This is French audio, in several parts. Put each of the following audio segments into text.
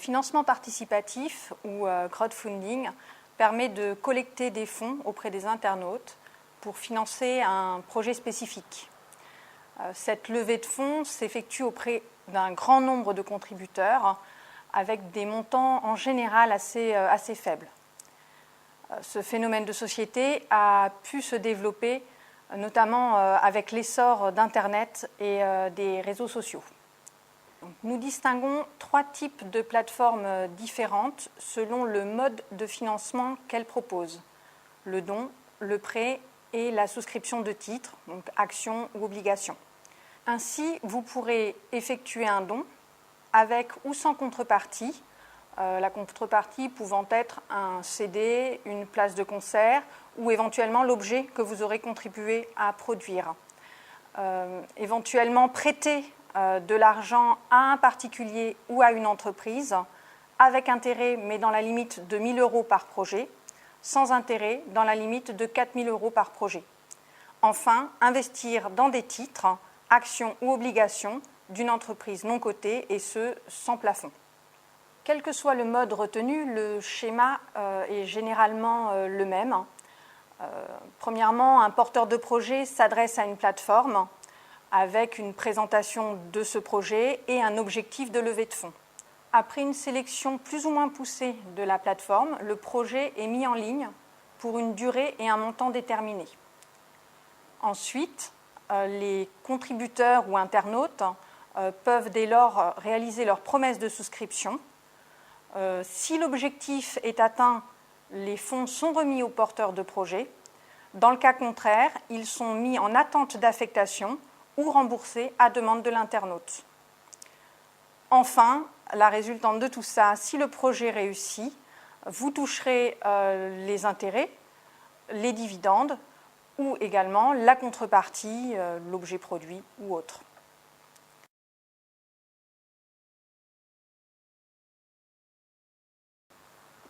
financement participatif ou crowdfunding permet de collecter des fonds auprès des internautes pour financer un projet spécifique. Cette levée de fonds s'effectue auprès d'un grand nombre de contributeurs avec des montants en général assez faibles. Ce phénomène de société a pu se développer notamment avec l'essor d'Internet et des réseaux sociaux. Nous distinguons 3 types de plateformes différentes selon le mode de financement qu'elles proposent: le don, le prêt et la souscription de titres, donc actions ou obligations. Ainsi, vous pourrez effectuer un don avec ou sans contrepartie, la contrepartie pouvant être un CD, une place de concert ou éventuellement l'objet que vous aurez contribué à produire. Éventuellement prêter de l'argent à un particulier ou à une entreprise avec intérêt mais dans la limite de 1 000 € par projet, sans intérêt dans la limite de 4 000 € par projet. Enfin, investir dans des titres, actions ou obligations d'une entreprise non cotée et ce, sans plafond. Quel que soit le mode retenu, le schéma est généralement le même. Premièrement, un porteur de projet s'adresse à une plateforme avec une présentation de ce projet et un objectif de levée de fonds. Après une sélection plus ou moins poussée de la plateforme, le projet est mis en ligne pour une durée et un montant déterminés. Ensuite, les contributeurs ou internautes peuvent dès lors réaliser leur promesse de souscription. Si l'objectif est atteint, les fonds sont remis aux porteurs de projet. Dans le cas contraire, ils sont mis en attente d'affectation ou remboursés à demande de l'internaute. Enfin, la résultante de tout ça, si le projet réussit, vous toucherez les intérêts, les dividendes ou également la contrepartie, l'objet produit ou autre.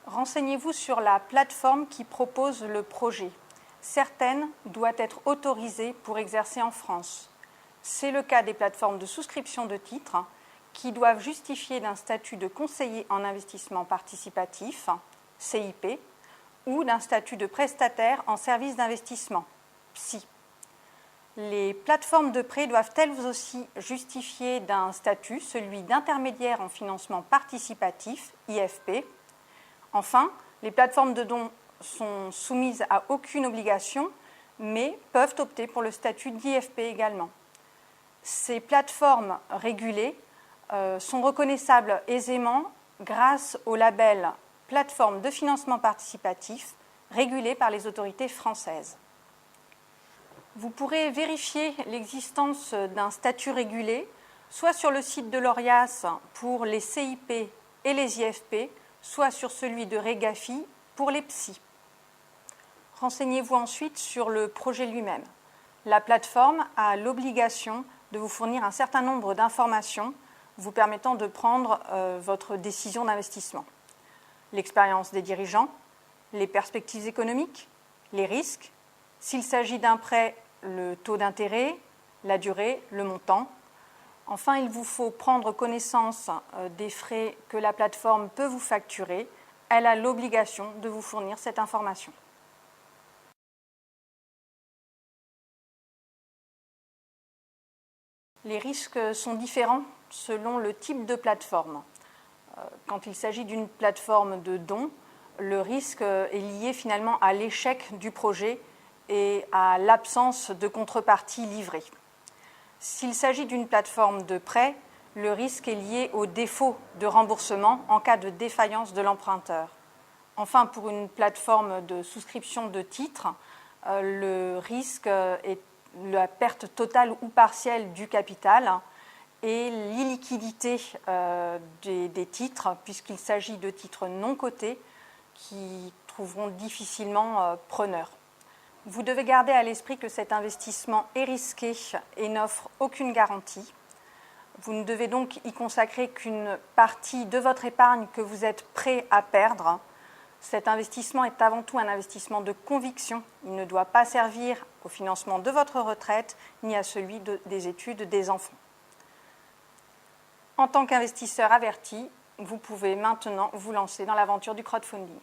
Renseignez-vous sur la plateforme qui propose le projet. Certaines doivent être autorisées pour exercer en France. C'est le cas des plateformes de souscription de titres qui doivent justifier d'un statut de conseiller en investissement participatif, CIP, ou d'un statut de prestataire en service d'investissement, PSI. Les plateformes de prêt doivent elles aussi justifier d'un statut, celui d'intermédiaire en financement participatif, IFP. Enfin, les plateformes de dons sont soumises à aucune obligation, mais peuvent opter pour le statut d'IFP également. Ces plateformes régulées sont reconnaissables aisément grâce au label plateforme de financement participatif régulée par les autorités françaises. Vous pourrez vérifier l'existence d'un statut régulé, soit sur le site de l'ORIAS pour les CIP et les IFP, soit sur celui de Regafi pour les PSI. Renseignez-vous ensuite sur le projet lui-même. La plateforme a l'obligation de vous fournir un certain nombre d'informations vous permettant de prendre votre décision d'investissement. L'expérience des dirigeants, les perspectives économiques, les risques, s'il s'agit d'un prêt, le taux d'intérêt, la durée, le montant. Enfin, il vous faut prendre connaissance des frais que la plateforme peut vous facturer. Elle a l'obligation de vous fournir cette information. Les risques sont différents selon le type de plateforme. Quand il s'agit d'une plateforme de dons, le risque est lié finalement à l'échec du projet et à l'absence de contrepartie livrée. S'il s'agit d'une plateforme de prêt, le risque est lié au défaut de remboursement en cas de défaillance de l'emprunteur. Enfin, pour une plateforme de souscription de titres, le risque est la perte totale ou partielle du capital et l'illiquidité des titres, puisqu'il s'agit de titres non cotés qui trouveront difficilement preneur. Vous devez garder à l'esprit que cet investissement est risqué et n'offre aucune garantie. Vous ne devez donc y consacrer qu'une partie de votre épargne que vous êtes prêt à perdre. Cet investissement est avant tout un investissement de conviction. Il ne doit pas servir au financement de votre retraite ni à celui des études des enfants. En tant qu'investisseur averti, vous pouvez maintenant vous lancer dans l'aventure du crowdfunding.